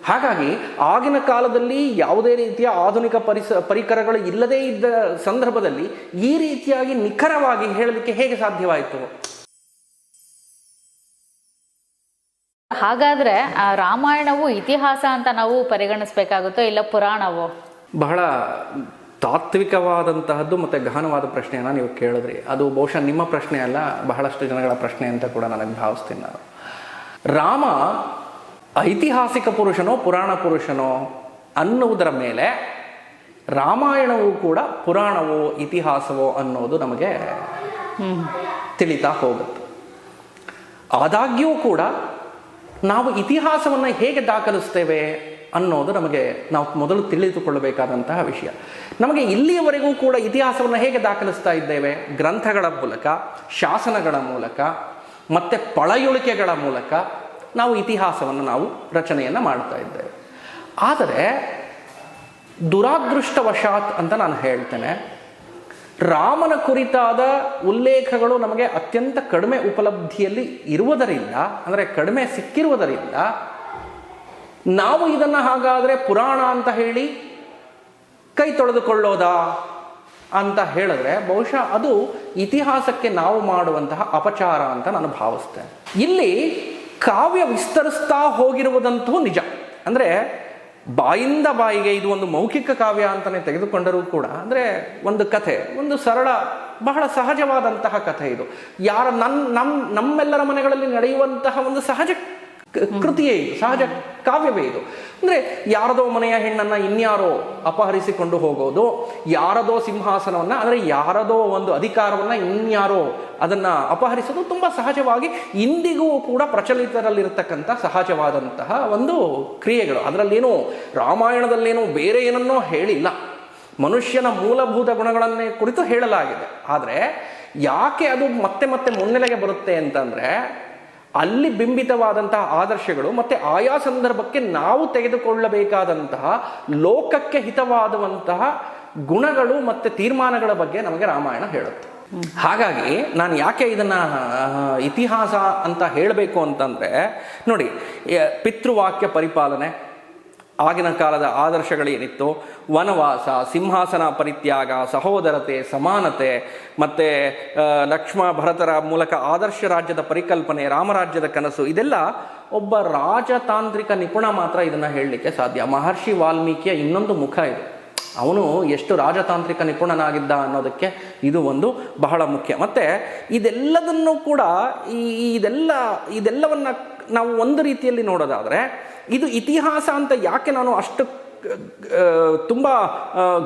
ಹಾಗಾಗಿ ಆಗಿನ ಕಾಲದಲ್ಲಿ ಯಾವುದೇ ರೀತಿಯ ಆಧುನಿಕ ಪರಿಕರಗಳು ಇಲ್ಲದೇ ಇದ್ದ ಸಂದರ್ಭದಲ್ಲಿ ಈ ರೀತಿಯಾಗಿ ನಿಖರವಾಗಿ ಹೇಳಲಿಕ್ಕೆ ಹೇಗೆ ಸಾಧ್ಯವಾಯಿತು? ಹಾಗಾದ್ರೆ ರಾಮಾಯಣವು ಇತಿಹಾಸ ಅಂತ ನಾವು ಪರಿಗಣಿಸಬೇಕಾಗುತ್ತೋ ಇಲ್ಲ ಪುರಾಣವೋ? ಬಹಳ ತಾತ್ವಿಕವಾದಂತಹದ್ದು ಮತ್ತು ಗಹನವಾದ ಪ್ರಶ್ನೆಯನ್ನು ನೀವು ಕೇಳಿದ್ರಿ. ಅದು ಬಹುಶಃ ನಿಮ್ಮ ಪ್ರಶ್ನೆ ಅಲ್ಲ, ಬಹಳಷ್ಟು ಜನಗಳ ಪ್ರಶ್ನೆ ಅಂತ ಕೂಡ ನನಗೆ ಭಾವಿಸ್ತೀನಿ ನಾನು. ರಾಮ ಐತಿಹಾಸಿಕ ಪುರುಷನೋ ಪುರಾಣ ಪುರುಷನೋ ಅನ್ನುವುದರ ಮೇಲೆ ರಾಮಾಯಣವೂ ಕೂಡ ಪುರಾಣವೋ ಇತಿಹಾಸವೋ ಅನ್ನೋದು ನಮಗೆ ತಿಳಿತಾ ಹೋಗುತ್ತೆ. ಆದಾಗ್ಯೂ ಕೂಡ ನಾವು ಇತಿಹಾಸವನ್ನು ಹೇಗೆ ದಾಖಲಿಸ್ತೇವೆ ಅನ್ನೋದು ನಾವು ಮೊದಲು ತಿಳಿದುಕೊಳ್ಳಬೇಕಾದಂತಹ ವಿಷಯ. ನಮಗೆ ಇಲ್ಲಿಯವರೆಗೂ ಕೂಡ ಇತಿಹಾಸವನ್ನು ಹೇಗೆ ದಾಖಲಿಸ್ತಾ ಇದ್ದೇವೆ? ಗ್ರಂಥಗಳ ಮೂಲಕ, ಶಾಸನಗಳ ಮೂಲಕ ಮತ್ತು ಪಳೆಯುಳಿಕೆಗಳ ಮೂಲಕ ನಾವು ಇತಿಹಾಸವನ್ನು ರಚನೆಯನ್ನು ಮಾಡ್ತಾ ಇದ್ದೇವೆ. ಆದರೆ ದುರಾದೃಷ್ಟವಶಾತ್ ಅಂತ ನಾನು ಹೇಳ್ತೇನೆ, ರಾಮನ ಕುರಿತಾದ ಉಲ್ಲೇಖಗಳು ನಮಗೆ ಅತ್ಯಂತ ಕಡಿಮೆ ಉಪಲಬ್ಧಿಯಲ್ಲಿ ಇರುವುದರಿಂದ, ಅಂದರೆ ಕಡಿಮೆ ಸಿಕ್ಕಿರುವುದರಿಂದ, ನಾವು ಇದನ್ನು ಹಾಗಾದರೆ ಪುರಾಣ ಅಂತ ಹೇಳಿ ಕೈ ತೊಳೆದುಕೊಳ್ಳೋದಾ ಅಂತ ಹೇಳಿದ್ರೆ ಬಹುಶಃ ಅದು ಇತಿಹಾಸಕ್ಕೆ ನಾವು ಮಾಡುವಂತಹ ಅಪಚಾರ ಅಂತ ನಾನು ಭಾವಿಸ್ತೇನೆ. ಇಲ್ಲಿ ಕಾವ್ಯ ವಿಸ್ತರಿಸ್ತಾ ಹೋಗಿರುವುದಂತೂ ನಿಜ. ಅಂದರೆ ಬಾಯಿಂದ ಬಾಯಿಗೆ ಇದು ಒಂದು ಮೌಖಿಕ ಕಾವ್ಯ ಅಂತಲೇ ತೆಗೆದುಕೊಂಡರೂ ಕೂಡ, ಅಂದರೆ ಒಂದು ಕಥೆ, ಒಂದು ಸರಳ ಬಹಳ ಸಹಜವಾದಂತಹ ಕಥೆ ಇದು. ನಮ್ಮೆಲ್ಲರ ಮನೆಗಳಲ್ಲಿ ನಡೆಯುವಂತಹ ಒಂದು ಸಹಜ ಕೃತಿಯೇ ಇದು, ಸಹಜ ಕಾವ್ಯವೇ ಇದು. ಅಂದರೆ ಯಾರದೋ ಮನೆಯ ಹೆಣ್ಣನ್ನು ಇನ್ಯಾರೋ ಅಪಹರಿಸಿಕೊಂಡು ಹೋಗೋದು, ಯಾರದೋ ಸಿಂಹಾಸನವನ್ನು, ಅಂದರೆ ಯಾರದೋ ಒಂದು ಅಧಿಕಾರವನ್ನು ಇನ್ಯಾರೋ ಅದನ್ನು ಅಪಹರಿಸೋದು ತುಂಬ ಸಹಜವಾಗಿ ಇಂದಿಗೂ ಕೂಡ ಪ್ರಚಲಿತರಲ್ಲಿರತಕ್ಕಂಥ ಸಹಜವಾದಂತಹ ಒಂದು ಕ್ರಿಯೆಗಳು. ಅದರಲ್ಲೇನೋ ರಾಮಾಯಣದಲ್ಲೇನೋ ಬೇರೆ ಏನನ್ನೋ ಹೇಳಿಲ್ಲ, ಮನುಷ್ಯನ ಮೂಲಭೂತ ಗುಣಗಳನ್ನೇ ಕುರಿತು ಹೇಳಲಾಗಿದೆ. ಆದರೆ ಯಾಕೆ ಅದು ಮತ್ತೆ ಮತ್ತೆ ಮುನ್ನೆಲೆಗೆ ಬರುತ್ತೆ ಅಂತಂದರೆ, ಅಲ್ಲಿ ಬಿಂಬಿತವಾದಂತಹ ಆದರ್ಶಗಳು ಮತ್ತು ಆಯಾ ಸಂದರ್ಭಕ್ಕೆ ನಾವು ತೆಗೆದುಕೊಳ್ಳಬೇಕಾದಂತಹ ಲೋಕಕ್ಕೆ ಹಿತವಾದಂತಹ ಗುಣಗಳು ಮತ್ತು ತೀರ್ಮಾನಗಳ ಬಗ್ಗೆ ನಮಗೆ ರಾಮಾಯಣ ಹೇಳುತ್ತೆ. ಹಾಗಾಗಿ ನಾನು ಯಾಕೆ ಇದನ್ನು ಇತಿಹಾಸ ಅಂತ ಹೇಳಬೇಕು ಅಂತಂದರೆ, ನೋಡಿ, ಪಿತೃವಾಕ್ಯ ಪರಿಪಾಲನೆ, ಆಗಿನ ಕಾಲದ ಆದರ್ಶಗಳೇನಿತ್ತು, ವನವಾಸ, ಸಿಂಹಾಸನ ಪರಿತ್ಯಾಗ, ಸಹೋದರತೆ, ಸಮಾನತೆ, ಮತ್ತು ಲಕ್ಷ್ಮ ಭರತರ ಮೂಲಕ ಆದರ್ಶ ರಾಜ್ಯದ ಪರಿಕಲ್ಪನೆ, ರಾಮರಾಜ್ಯದ ಕನಸು, ಇದೆಲ್ಲ ಒಬ್ಬ ರಾಜತಾಂತ್ರಿಕ ನಿಪುಣ ಮಾತ್ರ ಇದನ್ನು ಹೇಳಲಿಕ್ಕೆ ಸಾಧ್ಯ. ಮಹರ್ಷಿ ವಾಲ್ಮೀಕಿಯ ಇನ್ನೊಂದು ಮುಖ ಇದು. ಅವನು ಎಷ್ಟು ರಾಜತಾಂತ್ರಿಕ ನಿಪುಣನಾಗಿದ್ದ ಅನ್ನೋದಕ್ಕೆ ಇದು ಒಂದು ಬಹಳ ಮುಖ್ಯ. ಮತ್ತು ಇದೆಲ್ಲದನ್ನು ಕೂಡ ಇದೆಲ್ಲವನ್ನು ನಾವು ಒಂದು ರೀತಿಯಲ್ಲಿ ನೋಡೋದಾದರೆ, ಇದು ಇತಿಹಾಸ ಅಂತ ಯಾಕೆ ನಾನು ಅಷ್ಟು ತುಂಬ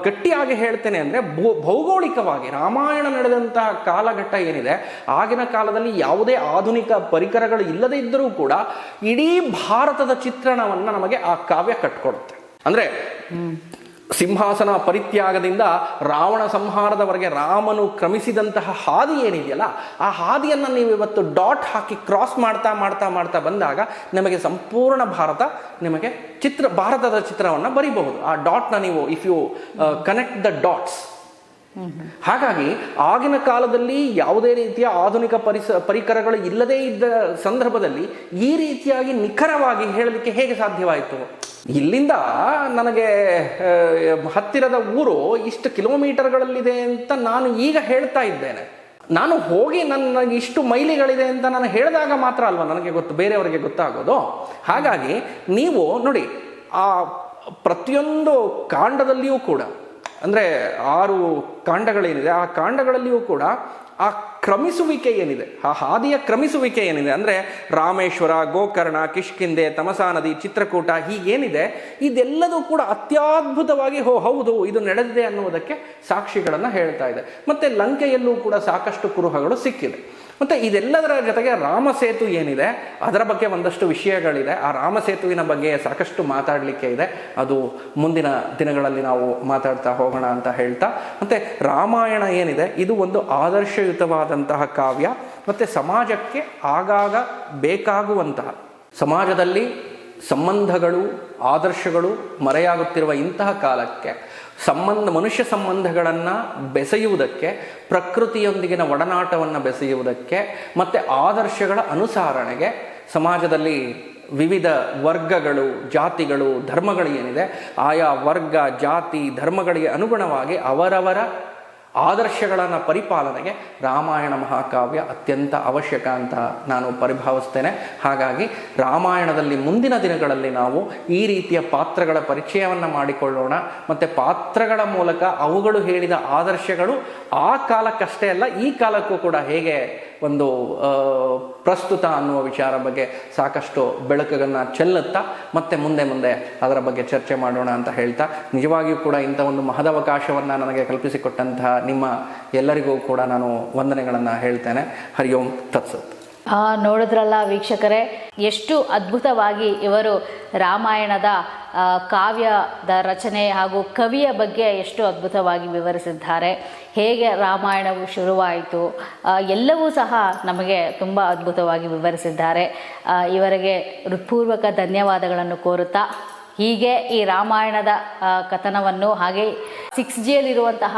ಗಟ್ಟಿಯಾಗಿ ಹೇಳ್ತೇನೆ ಅಂದರೆ, ಭೌಗೋಳಿಕವಾಗಿ ರಾಮಾಯಣ ನಡೆದಂತಹ ಕಾಲಘಟ್ಟ ಏನಿದೆ, ಆಗಿನ ಕಾಲದಲ್ಲಿ ಯಾವುದೇ ಆಧುನಿಕ ಪರಿಕರಗಳು ಇಲ್ಲದೇ ಇದ್ದರೂ ಕೂಡ ಇಡೀ ಭಾರತದ ಚಿತ್ರಣವನ್ನು ನಮಗೆ ಆ ಕಾವ್ಯ ಕಟ್ಕೊಡುತ್ತೆ. ಅಂದರೆ ಸಿಂಹಾಸನ ಪರಿತ್ಯಾಗದಿಂದ ರಾವಣ ಸಂಹಾರದವರೆಗೆ ರಾಮನು ಕ್ರಮಿಸಿದಂತಹ ಹಾದಿ ಏನಿದೆಯಲ್ಲ, ಆ ಹಾದಿಯನ್ನು ನೀವು ಇವತ್ತು ಡಾಟ್ ಹಾಕಿ ಕ್ರಾಸ್ ಮಾಡ್ತಾ ಮಾಡ್ತಾ ಮಾಡ್ತಾ ಬಂದಾಗ ನಮಗೆ ಸಂಪೂರ್ಣ ನಿಮಗೆ ಭಾರತದ ಚಿತ್ರವನ್ನು ಬರೀಬಹುದು. ಆ ಡಾಟ್ನ ನೀವು if you connect the dots. ಹಾಗಾಗಿ ಆಗಿನ ಕಾಲದಲ್ಲಿ ಯಾವುದೇ ರೀತಿಯ ಆಧುನಿಕ ಪರಿಕರಗಳು ಇಲ್ಲದೇ ಇದ್ದ ಸಂದರ್ಭದಲ್ಲಿ ಈ ರೀತಿಯಾಗಿ ನಿಖರವಾಗಿ ಹೇಳಲಿಕ್ಕೆ ಹೇಗೆ ಸಾಧ್ಯವಾಯಿತು? ಇಲ್ಲಿಂದ ನನಗೆ ಹತ್ತಿರದ ಊರು ಇಷ್ಟು ಕಿಲೋಮೀಟರ್ಗಳಲ್ಲಿದೆ ಅಂತ ನಾನು ಈಗ ಹೇಳ್ತಾ ಇದ್ದೇನೆ. ನಾನು ಹೋಗಿ ನನಗೆ ಇಷ್ಟು ಮೈಲಿಗಳಿದೆ ಅಂತ ನಾನು ಹೇಳಿದಾಗ ಮಾತ್ರ ಅಲ್ವಾ ನನಗೆ ಬೇರೆಯವರಿಗೆ ಗೊತ್ತಾಗೋದು. ಹಾಗಾಗಿ ನೀವು ನೋಡಿ, ಆ ಪ್ರತಿಯೊಂದು ಕಾಂಡದಲ್ಲಿಯೂ ಕೂಡ, ಅಂದರೆ 6 ಕಾಂಡಗಳೇನಿದೆ, ಆ ಕಾಂಡಗಳಲ್ಲಿಯೂ ಕೂಡ ಆ ಕ್ರಮಿಸುವಿಕೆ ಏನಿದೆ, ಆ ಹಾದಿಯ ಕ್ರಮಿಸುವಿಕೆ ಏನಿದೆ, ಅಂದರೆ ರಾಮೇಶ್ವರ, ಗೋಕರ್ಣ, ಕಿಷ್ಕಿಂಧೆ, ತಮಸಾ ನದಿ, ಚಿತ್ರಕೂಟ, ಹೀಗೇನಿದೆ, ಇದೆಲ್ಲದೂ ಕೂಡ ಅತ್ಯದ್ಭುತವಾಗಿ ಹೌದು ಇದು ನಡೆದಿದೆ ಅನ್ನುವುದಕ್ಕೆ ಸಾಕ್ಷಿಗಳನ್ನು ಹೇಳ್ತಾ ಇದೆ. ಮತ್ತು ಲಂಕೆಯಲ್ಲೂ ಕೂಡ ಸಾಕಷ್ಟು ಕುರುಹಗಳು ಸಿಕ್ಕಿದೆ. ಮತ್ತು ಇದೆಲ್ಲದರ ಜೊತೆಗೆ ರಾಮಸೇತು ಏನಿದೆ, ಅದರ ಬಗ್ಗೆ ಒಂದಷ್ಟು ವಿಷಯಗಳಿದೆ. ಆ ರಾಮಸೇತುವಿನ ಬಗ್ಗೆ ಸಾಕಷ್ಟು ಮಾತಾಡಲಿಕ್ಕೆ ಇದೆ. ಅದು ಮುಂದಿನ ದಿನಗಳಲ್ಲಿ ನಾವು ಮಾತಾಡ್ತಾ ಹೋಗೋಣ ಅಂತ ಹೇಳ್ತಾ, ಮತ್ತು ರಾಮಾಯಣ ಏನಿದೆ ಇದು ಒಂದು ಆದರ್ಶಯುತವಾದಂತಹ ಕಾವ್ಯ. ಮತ್ತು ಸಮಾಜಕ್ಕೆ ಆಗಾಗ ಬೇಕಾಗುವಂತಹ, ಸಮಾಜದಲ್ಲಿ ಸಂಬಂಧಗಳು, ಆದರ್ಶಗಳು ಮರೆಯಾಗುತ್ತಿರುವ ಇಂತಹ ಕಾಲಕ್ಕೆ ಮನುಷ್ಯ ಸಂಬಂಧಗಳನ್ನು ಬೆಸೆಯುವುದಕ್ಕೆ, ಪ್ರಕೃತಿಯೊಂದಿಗಿನ ಒಡನಾಟವನ್ನು ಬೆಸೆಯುವುದಕ್ಕೆ, ಮತ್ತು ಆದರ್ಶಗಳ ಅನುಸರಣೆಗೆ ಸಮಾಜದಲ್ಲಿ ವಿವಿಧ ವರ್ಗಗಳು, ಜಾತಿಗಳು, ಧರ್ಮಗಳು ಏನಿದೆ, ಆಯಾ ವರ್ಗ, ಜಾತಿ, ಧರ್ಮಗಳಿಗೆ ಅನುಗುಣವಾಗಿ ಅವರವರ ಆದರ್ಶಗಳನ್ನು ಪರಿಪಾಲನೆಗೆ ರಾಮಾಯಣ ಮಹಾಕಾವ್ಯ ಅತ್ಯಂತ ಅವಶ್ಯಕ ಅಂತ ನಾನು ಪರಿಭಾವಿಸ್ತೇನೆ. ಹಾಗಾಗಿ ರಾಮಾಯಣದಲ್ಲಿ ಮುಂದಿನ ದಿನಗಳಲ್ಲಿ ನಾವು ಈ ರೀತಿಯ ಪಾತ್ರಗಳ ಪರಿಚಯವನ್ನು ಮಾಡಿಕೊಳ್ಳೋಣ. ಮತ್ತು ಪಾತ್ರಗಳ ಮೂಲಕ ಅವುಗಳು ಹೇಳಿದ ಆದರ್ಶಗಳು ಆ ಕಾಲಕ್ಕಷ್ಟೇ ಅಲ್ಲ, ಈ ಕಾಲಕ್ಕೂ ಕೂಡ ಹೇಗೆ ಒಂದು ಪ್ರಸ್ತುತ ಅನ್ನುವ ವಿಚಾರ ಬಗ್ಗೆ ಸಾಕಷ್ಟು ಬೆಳಕನ್ನು ಚೆಲ್ಲುತ್ತಾ ಮತ್ತೆ ಮುಂದೆ ಮುಂದೆ ಅದರ ಬಗ್ಗೆ ಚರ್ಚೆ ಮಾಡೋಣ ಅಂತ ಹೇಳ್ತಾ, ನಿಜವಾಗಿಯೂ ಕೂಡ ಇಂಥ ಒಂದು ಮಹದವಕಾಶವನ್ನು ನನಗೆ ಕಲ್ಪಿಸಿಕೊಟ್ಟಂತಹ ನಿಮ್ಮ ಎಲ್ಲರಿಗೂ ಕೂಡ ನಾನು ವಂದನೆಗಳನ್ನು ಹೇಳ್ತೇನೆ. ಹರಿ ಓಂ ತತ್ಸತ್. ನೋಡಿದ್ರಲ್ಲ ವೀಕ್ಷಕರೇ, ಎಷ್ಟು ಅದ್ಭುತವಾಗಿ ಇವರು ರಾಮಾಯಣದ ಕಾವ್ಯದ ರಚನೆ ಹಾಗೂ ಕವಿಯ ಬಗ್ಗೆ ಎಷ್ಟು ಅದ್ಭುತವಾಗಿ ವಿವರಿಸಿದ್ದಾರೆ. ಹೇಗೆ ರಾಮಾಯಣವು ಶುರುವಾಯಿತು ಎಲ್ಲವೂ ಸಹ ನಮಗೆ ತುಂಬ ಅದ್ಭುತವಾಗಿ ವಿವರಿಸಿದ್ದಾರೆ. ಇವರಿಗೆ ಹೃತ್ಪೂರ್ವಕ ಧನ್ಯವಾದಗಳನ್ನು ಕೋರುತ್ತಾ, ಹೀಗೆ ಈ ರಾಮಾಯಣದ ಕಥನವನ್ನು ಹಾಗೆ 6Gಯಲ್ಲಿರುವಂತಹ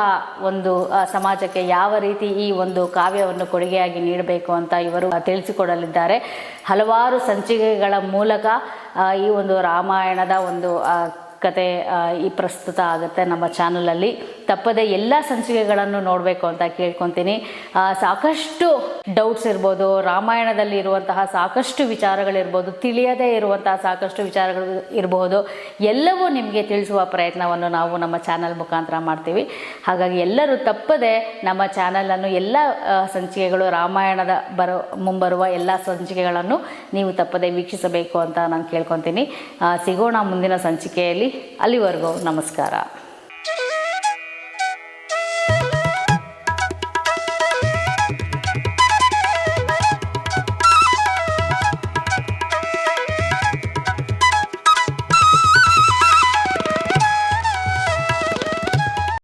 ಒಂದು ಸಮಾಜಕ್ಕೆ ಯಾವ ರೀತಿ ಈ ಒಂದು ಕಾವ್ಯವನ್ನು ಕೊಡುಗೆಯಾಗಿ ನೀಡಬೇಕು ಅಂತ ಇವರು ತಿಳಿಸಿಕೊಡಲಿದ್ದಾರೆ. ಹಲವಾರು ಸಂಚಿಕೆಗಳ ಮೂಲಕ ಈ ಒಂದು ರಾಮಾಯಣದ ಒಂದು ಕತೆ ಈ ಪ್ರಸ್ತುತ ಆಗುತ್ತೆ ನಮ್ಮ ಚಾನಲಲ್ಲಿ. ತಪ್ಪದೆ ಎಲ್ಲ ಸಂಚಿಕೆಗಳನ್ನು ನೋಡಬೇಕು ಅಂತ ಕೇಳ್ಕೊತೀನಿ. ಸಾಕಷ್ಟು ಡೌಟ್ಸ್ ಇರ್ಬೋದು, ರಾಮಾಯಣದಲ್ಲಿ ಇರುವಂತಹ ಸಾಕಷ್ಟು ವಿಚಾರಗಳಿರ್ಬೋದು, ತಿಳಿಯದೇ ಇರುವಂತಹ ಸಾಕಷ್ಟು ವಿಚಾರಗಳು ಇರಬಹುದು, ಎಲ್ಲವೂ ನಿಮಗೆ ತಿಳಿಸುವ ಪ್ರಯತ್ನವನ್ನು ನಾವು ನಮ್ಮ ಚಾನಲ್ ಮುಖಾಂತರ ಮಾಡ್ತೀವಿ. ಹಾಗಾಗಿ ಎಲ್ಲರೂ ತಪ್ಪದೆ ನಮ್ಮ ಚಾನಲನ್ನು ಎಲ್ಲ ಸಂಚಿಕೆಗಳು ರಾಮಾಯಣದ ಮುಂಬರುವ ಎಲ್ಲ ಸಂಚಿಕೆಗಳನ್ನು ನೀವು ತಪ್ಪದೆ ವೀಕ್ಷಿಸಬೇಕು ಅಂತ ನಾನು ಕೇಳ್ಕೊತೀನಿ. ಸಿಗೋಣ ಮುಂದಿನ ಸಂಚಿಕೆಯಲ್ಲಿ. ಅಲ್ಲಿವರೆಗೂ ನಮಸ್ಕಾರ.